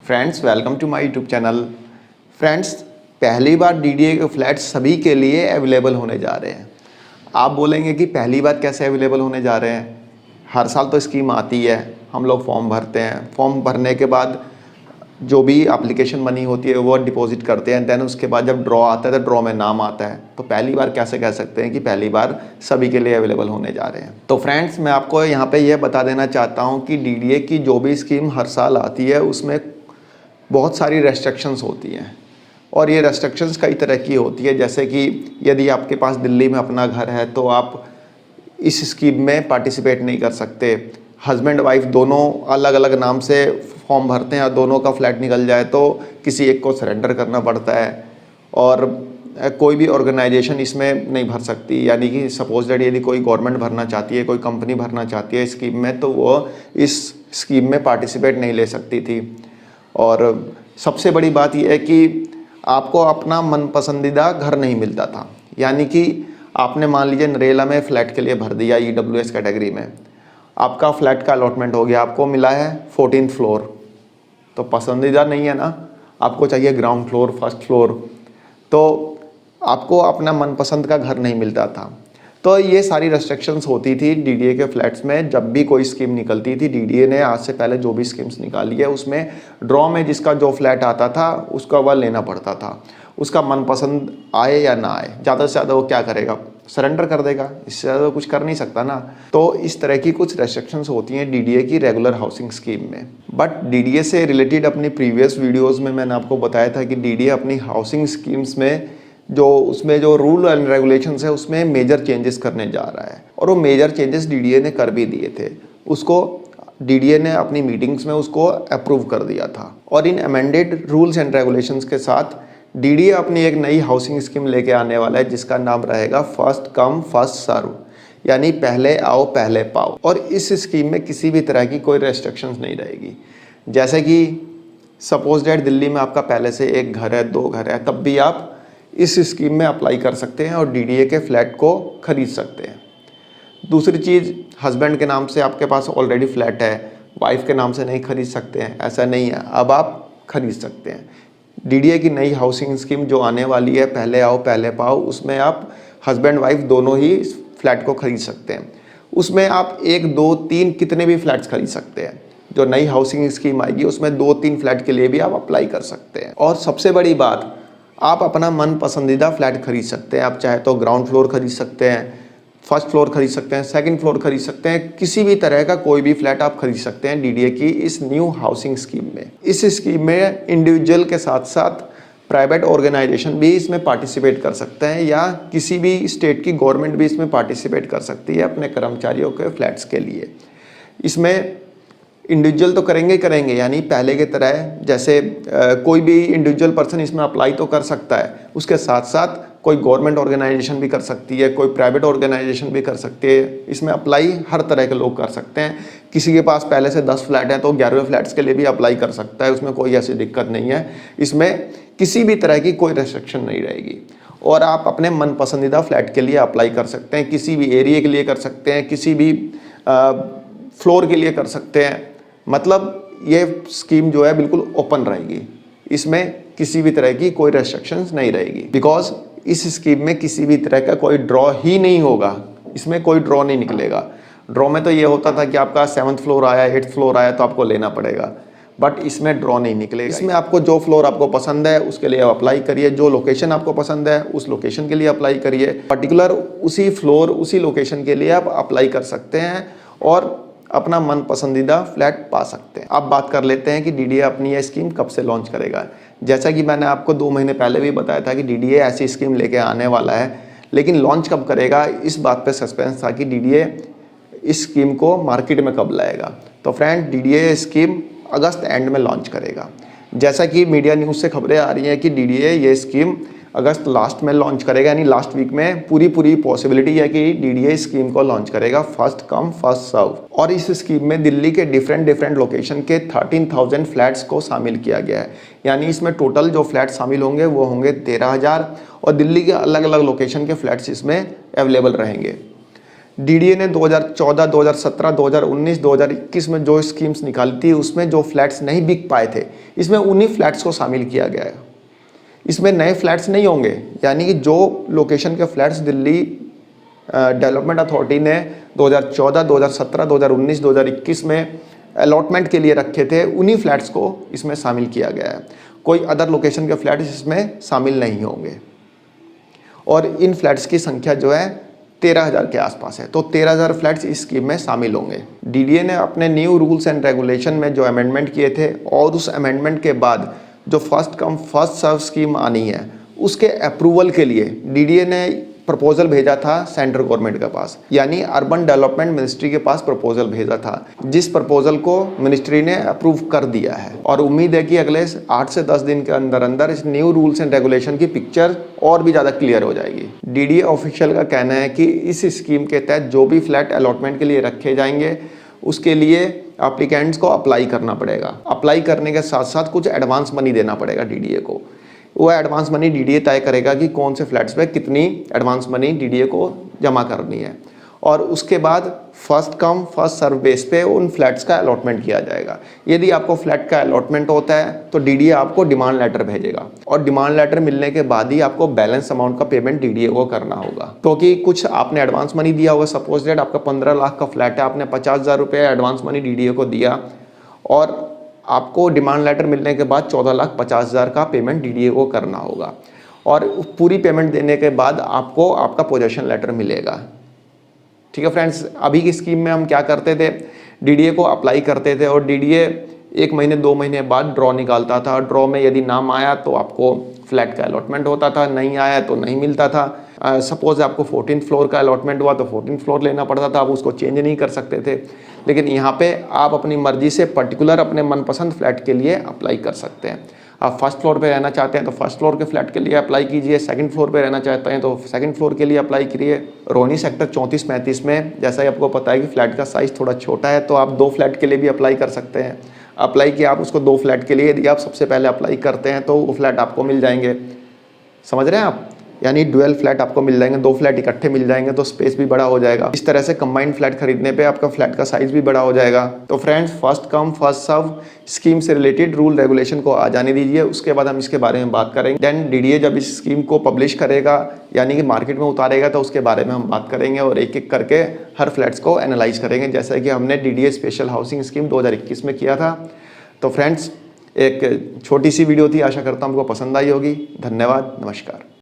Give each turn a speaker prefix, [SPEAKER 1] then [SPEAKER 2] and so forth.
[SPEAKER 1] Friends, welcome to my YouTube channel. Friends, पहली बार DDA के फ्लैट्स सभी के लिए अवेलेबल होने जा रहे हैं। आप बोलेंगे कि पहली बार कैसे अवेलेबल होने जा रहे हैं। हर साल तो स्कीम आती है, हम लोग फॉर्म भरते हैं, फॉर्म भरने के बाद जो भी एप्लीकेशन मनी होती है वो डिपॉजिट करते हैं। देन उसके बाद जब ड्रॉ आता है तो ड्रॉ में नाम आता है। तो पहली बार कैसे कह सकते हैं कि पहली बार सभी के लिए अवेलेबल होने जा रहे हैं। तो फ्रेंड्स, मैं आपको यहाँ पे ये बता देना चाहता हूँ कि डीडीए की जो भी स्कीम हर साल आती है उसमें बहुत सारी रेस्ट्रिक्शंस होती हैं, और ये रेस्ट्रिक्शंस कई तरह की होती है। जैसे कि यदि आपके पास दिल्ली में अपना घर है तो आप इस स्कीम में पार्टिसिपेट नहीं कर सकते। हस्बैंड वाइफ दोनों अलग अलग नाम से फॉर्म भरते हैं और दोनों का फ्लैट निकल जाए तो किसी एक को सरेंडर करना पड़ता है। और कोई भी ऑर्गेनाइजेशन इसमें नहीं भर सकती, यानी कि सपोज दैट यदि कोई गवर्नमेंट भरना चाहती है, कोई कंपनी भरना चाहती है स्कीम में, तो वो इस स्कीम में पार्टिसिपेट नहीं ले सकती थी। और सबसे बड़ी बात यह है कि आपको अपना मन पसंदीदा घर नहीं मिलता था। यानी कि आपने मान लीजिए नरेला में फ़्लैट के लिए भर दिया EWS कैटेगरी में, आपका फ्लैट का अलॉटमेंट हो गया, आपको मिला है 14th फ्लोर, तो पसंदीदा नहीं है ना, आपको चाहिए ग्राउंड फ्लोर, फर्स्ट फ्लोर, तो आपको अपना मनपसंद का घर नहीं मिलता था। तो ये सारी रेस्ट्रिक्शंस होती थी डीडीए के फ्लैट्स में। जब भी कोई स्कीम निकलती थी, डीडीए ने आज से पहले जो भी स्कीम्स निकाली है उसमें ड्रॉ में जिसका जो फ्लैट आता था उसका वह लेना पड़ता था। उसका मनपसंद आए या ना आए, ज़्यादा से ज़्यादा वो क्या करेगा, सरेंडर कर देगा, इससे ज़्यादा कुछ कर नहीं सकता ना। तो इस तरह की कुछ रेस्ट्रिक्शंस होती हैं डीडीए की रेगुलर हाउसिंग स्कीम में। बट डीडीए से रिलेटेड अपनी प्रीवियस वीडियोज़ में मैंने आपको बताया था कि डीडीए अपनी हाउसिंग स्कीम्स में उसमें जो रूल एंड रेगुलेशंस है उसमें मेजर चेंजेस करने जा रहा है, और वो मेजर चेंजेस डीडीए ने कर भी दिए थे। उसको डीडीए ने अपनी मीटिंग्स में उसको अप्रूव कर दिया था। और इन अमेंडेड रूल्स एंड रेगुलेशंस के साथ डीडीए अपनी एक नई हाउसिंग स्कीम लेके आने वाला है जिसका नाम रहेगा फर्स्ट कम फर्स्ट सर्व, यानी पहले आओ पहले पाओ। और इस स्कीम में किसी भी तरह की कोई रेस्ट्रिक्शंस नहीं रहेगी। जैसे कि सपोज डेट दिल्ली में आपका पहले से एक घर है, 2 घर है, तब भी आप इस स्कीम में अप्लाई कर सकते हैं और डीडीए के फ्लैट को खरीद सकते हैं। दूसरी चीज़, हस्बैंड के नाम से आपके पास ऑलरेडी फ्लैट है, वाइफ के नाम से नहीं खरीद सकते हैं, ऐसा नहीं है, अब आप खरीद सकते हैं। डीडीए की नई हाउसिंग स्कीम जो आने वाली है, पहले आओ पहले पाओ, उसमें आप हस्बैंड वाइफ दोनों ही फ्लैट को खरीद सकते हैं। उसमें आप 1, 2, 3 कितने भी फ्लैट्स खरीद सकते हैं। जो नई हाउसिंग स्कीम आएगी उसमें 2-3 फ्लैट के लिए भी आप अप्लाई कर सकते हैं। और सबसे बड़ी बात, आप अपना मन पसंदीदा फ्लैट खरीद सकते हैं। आप चाहे तो ग्राउंड फ्लोर खरीद सकते हैं, फर्स्ट फ्लोर खरीद सकते हैं, सेकंड फ्लोर खरीद सकते हैं, किसी भी तरह का कोई भी फ्लैट आप खरीद सकते हैं डीडीए की इस न्यू हाउसिंग स्कीम में। इस स्कीम में इंडिविजुअल के साथ साथ प्राइवेट ऑर्गेनाइजेशन भी इसमें पार्टिसिपेट कर सकते हैं, या किसी भी स्टेट की गवर्नमेंट भी इसमें पार्टिसिपेट कर सकती है अपने कर्मचारियों के फ्लैट्स के लिए। इसमें इंडिविजुअल तो करेंगे, यानी पहले की तरह जैसे कोई भी इंडिविजुअल पर्सन इसमें अप्लाई तो कर सकता है, उसके साथ साथ कोई गवर्नमेंट ऑर्गेनाइजेशन भी कर सकती है, कोई प्राइवेट ऑर्गेनाइजेशन भी कर सकती है। इसमें अप्लाई हर तरह के लोग कर सकते हैं। किसी के पास पहले से 10 फ्लैट हैं तो 11वें फ्लैट्स के लिए भी अप्लाई कर सकता है, उसमें कोई ऐसी दिक्कत नहीं है। इसमें किसी भी तरह की कोई रेस्ट्रिक्शन नहीं रहेगी, और आप अपने मन पसंदीदा फ्लैट के लिए अप्लाई कर सकते हैं। किसी भी एरिया के लिए कर सकते हैं, किसी भी फ्लोर के लिए कर सकते हैं। मतलब ये स्कीम जो है बिल्कुल ओपन रहेगी, इसमें किसी भी तरह की कोई रेस्ट्रिक्शंस नहीं रहेगी। बिकॉज इस स्कीम में किसी भी तरह का कोई ड्रॉ ही नहीं होगा, इसमें कोई ड्रॉ नहीं निकलेगा। ड्रॉ में तो ये होता था कि आपका 7th फ्लोर आया, 8th फ्लोर आया तो आपको लेना पड़ेगा, बट इसमें ड्रॉ नहीं निकलेगा। इसमें आपको जो फ्लोर आपको पसंद है उसके लिए आप अप्लाई करिए, जो लोकेशन आपको पसंद है उस लोकेशन के लिए अप्लाई करिए, पर्टिकुलर उसी फ्लोर उसी लोकेशन के लिए आप अप्लाई कर सकते हैं और अपना मन पसंदीदा फ्लैट पा सकते हैं। अब बात कर लेते हैं कि डीडीए अपनी ये स्कीम कब से लॉन्च करेगा। जैसा कि मैंने आपको 2 महीने पहले भी बताया था कि डीडीए ऐसी स्कीम लेके आने वाला है, लेकिन लॉन्च कब करेगा इस बात पे सस्पेंस था कि डीडीए इस स्कीम को मार्केट में कब लाएगा। तो friend, DDA scheme August and में लॉन्च करेगा। जैसा कि मीडिया न्यूज़ से खबरें आ रही हैं कि डीडीए ये स्कीम अगस्त लास्ट में लॉन्च करेगा, यानी लास्ट वीक में पूरी पॉसिबिलिटी है कि डीडीए स्कीम को लॉन्च करेगा फर्स्ट कम फर्स्ट सर्व। और इस स्कीम में दिल्ली के डिफरेंट लोकेशन के 13,000 फ्लैट्स को शामिल किया गया है। यानी इसमें टोटल जो फ्लैट शामिल होंगे वो होंगे 13,000, और दिल्ली के अलग अलग लोकेशन के फ्लैट्स इसमें अवेलेबल रहेंगे। डीडीए ने 2014, 2017, 2019, 2021 में जो स्कीम्स निकाली थी उसमें जो फ्लैट्स नहीं बिक पाए थे, इसमें उन्हीं फ्लैट्स को शामिल किया गया है। इसमें नए फ्लैट्स नहीं होंगे, यानी कि जो लोकेशन के फ्लैट्स दिल्ली डेवलपमेंट अथॉरिटी ने 2014, 2017, 2019, 2021 में अलॉटमेंट के लिए रखे थे, उन्हीं फ्लैट्स को इसमें शामिल किया गया है। कोई अदर लोकेशन के फ्लैट्स इसमें शामिल नहीं होंगे। और इन फ्लैट्स की संख्या जो है 13,000 के आसपास है, तो 13,000 फ्लैट्स इस स्कीम में शामिल होंगे। डीडीए ने अपने न्यू रूल्स एंड रेगुलेशन में जो अमेंडमेंट किए थे और उस अमेंडमेंट के बाद जो first come first serve scheme आनी है, उसके अप्रूवल के लिए डीडीए ने प्रपोजल भेजा था सेंट्रल गवर्नमेंट के पास, यानी अर्बन डेवलपमेंट मिनिस्ट्री के पास प्रपोजल भेजा था, जिस प्रपोजल को मिनिस्ट्री ने अप्रूव कर दिया है। और उम्मीद है कि अगले 8 से 10 दिन के अंदर अंदर इस न्यू रूल्स एंड रेगुलेशन की पिक्चर और भी ज़्यादा क्लियर हो जाएगी। डीडीए ऑफिशियल का कहना है कि इस स्कीम के तहत जो भी फ्लैट अलॉटमेंट के लिए रखे जाएंगे उसके लिए एप्लीकेंट्स को अप्लाई करना पड़ेगा। अप्लाई करने के साथ साथ कुछ एडवांस मनी देना पड़ेगा डीडीए को। वो एडवांस मनी डीडीए तय करेगा कि कौन से फ्लैट्स पे कितनी एडवांस मनी डीडीए को जमा करनी है, और उसके बाद first come first serve base पे उन फ्लैट्स का अलॉटमेंट किया जाएगा। यदि आपको फ्लैट का अलॉटमेंट होता है तो डीडीए आपको डिमांड लेटर भेजेगा, और डिमांड लेटर मिलने के बाद ही आपको बैलेंस अमाउंट का पेमेंट डीडीए को करना होगा। क्योंकि कुछ आपने एडवांस मनी दिया होगा, सपोज दैट आपका 15 लाख का फ्लैट है, आपने 50,000 रुपये एडवांस मनी डीडीए को दिया और आपको डिमांड लेटर मिलने के बाद 14,50,000 का पेमेंट डीडीए को करना होगा, और पूरी पेमेंट देने के बाद आपको आपका पोजेशन लेटर मिलेगा। ठीक है फ्रेंड्स, अभी की स्कीम में हम क्या करते थे, डीडीए को अप्लाई करते थे और डीडीए 1 महीने 2 महीने बाद ड्रॉ निकालता था। ड्रॉ में यदि नाम आया तो आपको फ्लैट का अलॉटमेंट होता था, नहीं आया तो नहीं मिलता था। सपोज आपको 14th फ्लोर का अलॉटमेंट हुआ तो 14th फ्लोर लेना पड़ता था, आप उसको चेंज नहीं कर सकते थे। लेकिन यहाँ पे आप अपनी मर्जी से पर्टिकुलर अपने मनपसंद फ्लैट के लिए अप्लाई कर सकते हैं। आप फर्स्ट फ्लोर पे रहना चाहते हैं तो फर्स्ट फ्लोर के फ्लैट के लिए अप्लाई कीजिए, सेकंड फ्लोर पे रहना चाहते हैं तो सेकंड फ्लोर के लिए अप्लाई करिए। रोहिणी सेक्टर 34-35 में जैसा ही आपको पता है कि फ्लैट का साइज़ थोड़ा छोटा है, तो आप 2 फ्लैट के लिए भी अप्लाई कर सकते हैं। अप्लाई किया आप उसको 2 फ्लैट के लिए, यदि आप सबसे पहले अप्लाई करते हैं तो वो फ्लैट आपको मिल जाएंगे। समझ रहे हैं आप, यानी डुअल फ्लैट आपको मिल जाएंगे, 2 फ्लैट इकट्ठे मिल जाएंगे तो स्पेस भी बड़ा हो जाएगा। इस तरह से कंबाइंड फ्लैट खरीदने पे आपका फ्लैट का साइज भी बड़ा हो जाएगा। तो friends, first come first serve scheme से रिलेटेड रूल रेगुलेशन को आ जाने दीजिए, उसके बाद हम इसके बारे में बात करेंगे। देन डीडीए जब इस स्कीम को पब्लिश करेगा यानी कि मार्केट में उतारेगा तो उसके बारे में हम बात करेंगे और एक एक करके हर फ्लैट्स को एनालाइज करेंगे, जैसा कि हमने डीडीए स्पेशल हाउसिंग स्कीम 2021 में किया था। तो फ्रेंड्स, एक छोटी सी वीडियो थी, आशा करता हूँ आपको पसंद आई होगी। धन्यवाद, नमस्कार।